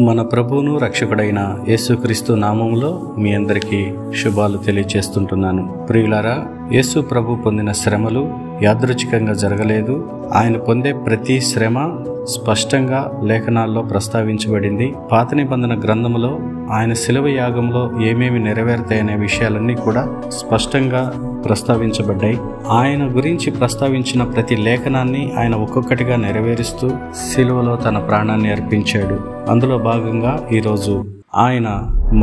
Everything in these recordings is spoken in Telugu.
మన ప్రభువును రక్షకుడైన యేసుక్రీస్తు నామములో మీ అందరికీ శుభాలు తెలియజేస్తుంటున్నాను. ప్రియులారా, యేసు ప్రభు పొందిన శ్రమలు యాదృచ్ఛికంగా జరగలేదు. ఆయన పొందే ప్రతి శ్రమ స్పష్టంగా లేఖనాల్లో ప్రస్తావించబడింది. పాత నిబంధన గ్రంథములో ఆయన శిలువ యాగంలో ఏమేమి నెరవేరుతాయనే విషయాలన్నీ కూడా స్పష్టంగా ప్రస్తావించబడ్డాయి. ఆయన గురించి ప్రస్తావించిన ప్రతి లేఖనాన్ని ఆయన ఒక్కొక్కటిగా నెరవేరుస్తూ శిలువలో తన ప్రాణాన్ని అర్పించాడు. అందులో భాగంగా ఈరోజు ఆయన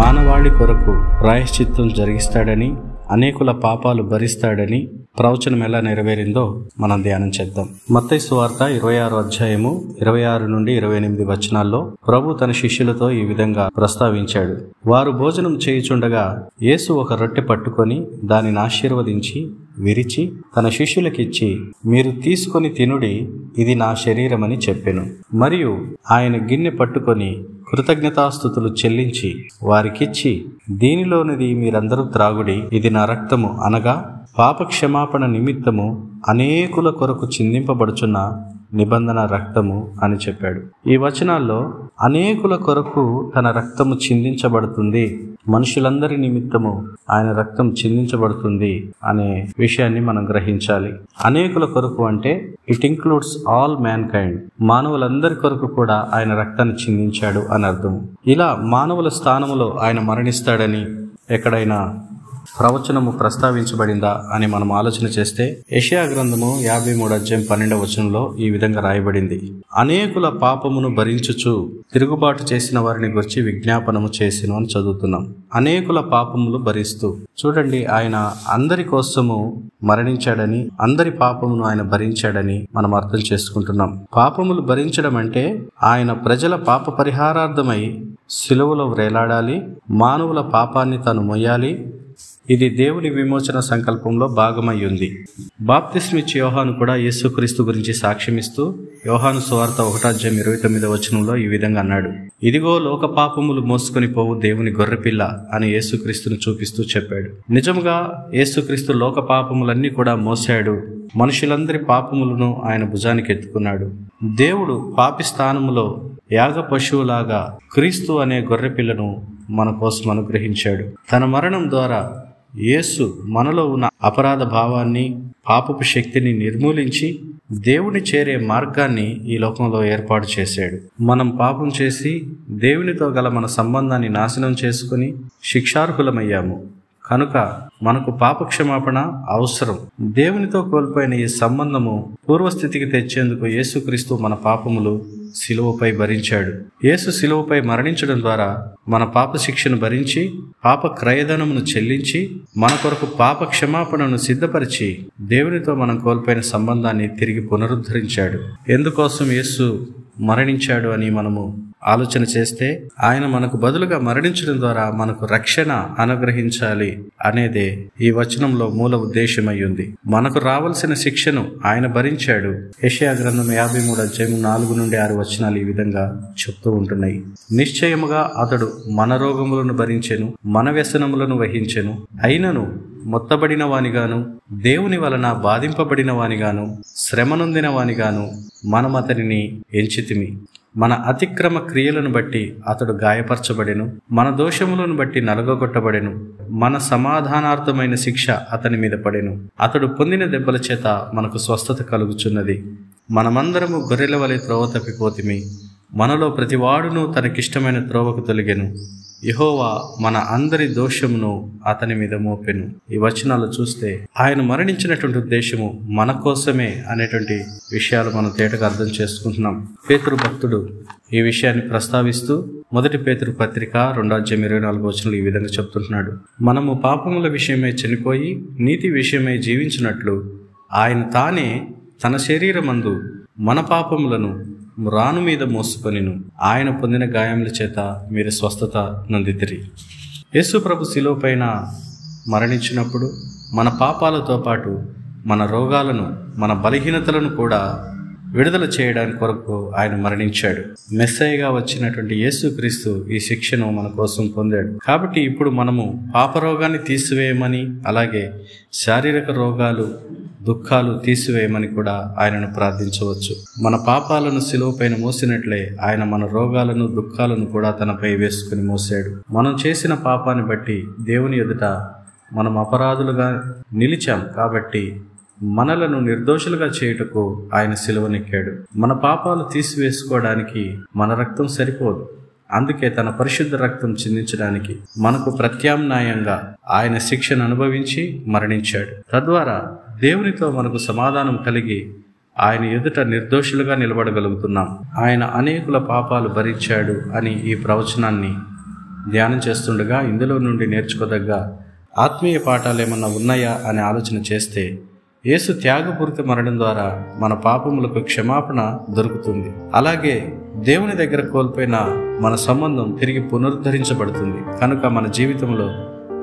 మానవాళి కొరకు ప్రాయశ్చిత్తం జరిగిస్తాడని, అనేకుల పాపాలు భరిస్తాడని ప్రవచనం ఎలా నెరవేరిందో మనం ధ్యానం చేద్దాం. మత్తయి సువార్త 26వ అధ్యాయము 26 నుండి 28 వచనాల్లో ప్రభు తన శిష్యులతో ఈ విధంగా ప్రస్తావించాడు. వారు భోజనం చేయుచుండగా యేసు ఒక రొట్టె పట్టుకొని దానిని ఆశీర్వదించి విరిచి తన శిష్యులకిచ్చి, మీరు తీసుకొని తినుడి, ఇది నా శరీరమని చెప్పెను. మరియు ఆయన గిన్నె పట్టుకొని కృతజ్ఞతాస్తుతులు చెల్లించి వారికిచ్చి, దీనిలోనిది మీరందరూ త్రాగుడి, ఇది నా రక్తము, అనగా పాపక్షమాపణ నిమిత్తము అనేకుల కొరకు చిందింపబడుచున్న నిబంధన రక్తము అని చెప్పాడు. ఈ వచనాల్లో అనేకుల కొరకు తన రక్తము చిందించబడుతుంది, మనుషులందరి నిమిత్తము ఆయన రక్తం చిందించబడుతుంది అనే విషయాన్ని మనం గ్రహించాలి. అనేకుల కొరకు అంటే it includes all mankind, మానవులందరి కొరకు కూడా ఆయన రక్తాన్ని చిందించాడు అని అర్థం. ఇలా మానవుల స్థానములో ఆయన మరణిస్తాడని ఎక్కడైనా ప్రవచనము ప్రస్తావించబడిందా అని మనం ఆలోచన చేస్తే, యెషయా గ్రంథము 53వ అధ్యాయం 12వ వచనంలో ఈ విధంగా రాయబడింది. అనేకుల పాపమును భరించుచు తిరుగుబాటు చేసిన వారిని గురించి విజ్ఞాపనము చేసిను అని చదువుతున్నాం. అనేకుల పాపములు భరిస్తూ, చూడండి, ఆయన అందరి కోసము మరణించాడని, అందరి పాపమును ఆయన భరించాడని మనం అర్థం చేసుకుంటున్నాం. పాపములు భరించడం అంటే ఆయన ప్రజల పాప పరిహారార్థమై సిలువలో వ్రేలాడాలి, మానవుల పాపాన్ని తాను మొయ్యాలి. ఇది దేవుని విమోచన సంకల్పంలో భాగమై ఉంది. బాప్తిస్మిచ్చి యోహాను కూడా యేసుక్రీస్తు గురించి సాక్ష్యమిస్తూ యోహాను సువార్త 1వ అధ్యాయం 29వ వచనంలో ఈ విధంగా అన్నాడు, ఇదిగో లోక పాపములు మోసుకొని పోవు దేవుని గొర్రెపిల్ల అని యేసుక్రీస్తును చూపిస్తూ చెప్పాడు. నిజముగా యేసుక్రీస్తు లోక పాపములన్నీ కూడా మోసాడు. మనుషులందరి పాపములను ఆయన భుజానికి ఎత్తుకున్నాడు. దేవుడు పాపి స్థానములో యాగ పశువులాగా క్రీస్తు అనే గొర్రెపిల్లను మన కోసం అనుగ్రహించాడు. తన మరణం ద్వారా యేసు మనలో ఉన్న అపరాధ భావాన్ని, పాపపు శక్తిని నిర్మూలించి దేవుని చేరే మార్గాన్ని ఈ లోకంలో ఏర్పాటు చేశాడు. మనం పాపం చేసి దేవునితో గల మన సంబంధాన్ని నాశనం చేసుకుని శిక్షార్హులమయ్యాము. కనుక మనకు పాపక్షమాపణ అవసరం. దేవునితో కోల్పోయిన ఈ సంబంధము పూర్వస్థితికి తెచ్చేందుకు యేసుక్రీస్తు మన పాపములు శిలువపై భరించాడు. యేసు శిలువపై మరణించడం ద్వారా మన పాప శిక్షను భరించి, పాప క్రయధనమును చెల్లించి, మన కొరకు పాప క్షమాపణను సిద్ధపరిచి దేవునితో మనం కోల్పోయిన సంబంధాన్ని తిరిగి పునరుద్ధరించాడు. ఎందుకోసం యేసు మరణించాడు అని మనము ఆలోచన చేస్తే, ఆయన మనకు బదులుగా మరణించడం ద్వారా మనకు రక్షణ అనుగ్రహించాలి అనేదే ఈ వచనంలో మూల ఉద్దేశమై ఉంది. మనకు రావాల్సిన శిక్షను ఆయన భరించాడు. యెషయా గ్రంథం 53వ అధ్యాయం 4 నుండి 6 వచనాలు ఈ విధంగా చెప్తూ ఉంటున్నాయి. నిశ్చయముగా అతడు మన రోగములను భరించెను, మన వ్యసనములను వహించెను, అయినను మొత్తబడిన వానిగాను, దేవుని వలన బాధింపబడిన వానిగాను, శ్రమనొందిన వానిగాను మనం అతనిని ఎంచితిమి. మన అతిక్రమ క్రియలను బట్టి అతడు గాయపరచబడెను, మన దోషములను బట్టి నలగొట్టబడెను, మన సమాధానార్థమైన శిక్ష అతని మీద పడెను, అతడు పొందిన దెబ్బల చేత మనకు స్వస్థత కలుగుచున్నది. మనమందరము గొర్రెల వలె త్రోవ తప్పిపోతిమి, మనలో ప్రతివాడును తనకిష్టమైన త్రోవకు తొలగెను, యెహోవా మన అందరి దోషమును అతని మీద మోపెను. ఈ వచనాలు చూస్తే ఆయన మరణించినటువంటి ఉద్దేశము మన కోసమే అనేటువంటి విషయాలు మనం తేటగా అర్థం చేసుకుంటున్నాం. పేతురు భక్తుడు ఈ విషయాన్ని ప్రస్తావిస్తూ 1 పేతురు పత్రిక 2వ అధ్యాయం 24వ వచనంలో ఈ విధంగా చెప్తుంటున్నాడు, మనము పాపముల విషయమై చనిపోయి నీతి విషయమై జీవించినట్లు ఆయన తానే తన శరీరమందు మన పాపములను రాను మీద మోసుకొనిను, ఆయన పొందిన గాయముల చేత మీరు స్వస్థత నొందితిరి. యేసు ప్రభు శిలువ పైన మరణించినప్పుడు మన పాపాలతో పాటు మన రోగాలను, మన బలహీనతలను కూడా విడుదల చేయడానికి కొరకు ఆయన మరణించాడు. మెస్సయ్యగా వచ్చినటువంటి యేసుక్రీస్తు ఈ శిక్షను మన కోసం పొందాడు. కాబట్టి ఇప్పుడు మనము పాపరోగాన్ని తీసివేయమని, అలాగే శారీరక రోగాలు, దుఃఖాలు తీసివేయమని కూడా ఆయనను ప్రార్థించవచ్చు. మన పాపాలను శిలువపైన మోసినట్లే ఆయన మన రోగాలను దుఃఖాలను కూడా తనపై వేసుకుని మోసాడు. మనం చేసిన పాపాన్ని బట్టి దేవుని ఎదుట మనం అపరాధులుగా నిలిచాం కాబట్టి మనలను నిర్దోషులుగా చేయుటకు ఆయన శిలువనెక్కాడు. మన పాపాలు తీసివేసుకోవడానికి మన రక్తం సరిపోదు. అందుకే తన పరిశుద్ధ రక్తం చిందించడానికి మనకు ప్రత్యామ్నాయంగా ఆయన శిక్షను అనుభవించి మరణించాడు. తద్వారా దేవునితో మనకు సమాధానం కలిగి ఆయన ఎదుట నిర్దోషులుగా నిలబడగలుగుతున్నాం. ఆయన అనేకుల పాపాలు భరించాడు అని ఈ ప్రవచనాన్ని ధ్యానం చేస్తుండగా ఇందులో నుండి నేర్చుకోదగ్గ ఆత్మీయ పాఠాలు ఏమన్నా ఉన్నాయా అని ఆలోచన చేస్తే, యేసు త్యాగపూరిత మరణం ద్వారా మన పాపములకు క్షమాపణ దొరుకుతుంది. అలాగే దేవుని దగ్గర కోల్పోయిన మన సంబంధం తిరిగి పునరుద్ధరించబడుతుంది. కనుక మన జీవితంలో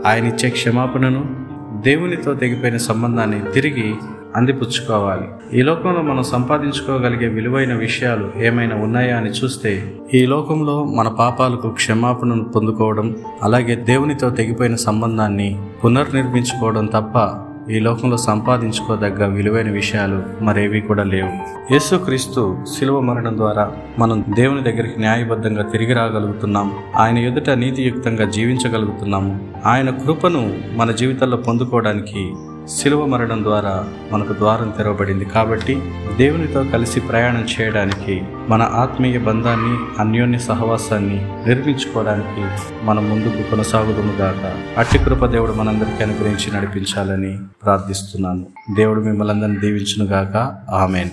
ఆయన ఇచ్చే క్షమాపణను, దేవునితో తెగిపోయిన సంబంధాన్ని తిరిగి అందిపుచ్చుకోవాలి. ఈ లోకంలో మనం సంపాదించుకోగలిగే విలువైన విషయాలు ఏమైనా ఉన్నాయా అని చూస్తే, ఈ లోకంలో మన పాపాలకు క్షమాపణను పొందుకోవడం, అలాగే దేవునితో తెగిపోయిన సంబంధాన్ని పునర్నిర్మించుకోవడం తప్ప ఈ లోకంలో సంపాదించుకోదగ్గ విలువైన విషయాలు మరేవి కూడా లేవు. యేసుక్రీస్తు శిలువ మరణం ద్వారా మనం దేవుని దగ్గరికి న్యాయబద్ధంగా తిరిగి రాగలుగుతున్నాం. ఆయన ఎదుట నీతియుక్తంగా జీవించగలుగుతున్నాము. ఆయన కృపను మన జీవితాల్లో పొందుకోవడానికి శిలువ మరణం ద్వారా మనకు ద్వారం తెరవబడింది. కాబట్టి దేవునితో కలిసి ప్రయాణం చేయడానికి, మన ఆత్మీయ బంధాన్ని, అన్యోన్య సహవాసాన్ని నిర్మించుకోవడానికి మనం ముందుకు కొనసాగుదుముగాక. అట్టి కృప దేవుడు మనందరికీ అనుగ్రహించి నడిపించాలని ప్రార్థిస్తున్నాను. దేవుడు మిమ్మల్ని అందరినీ దీవించునుగాక. ఆమెన్.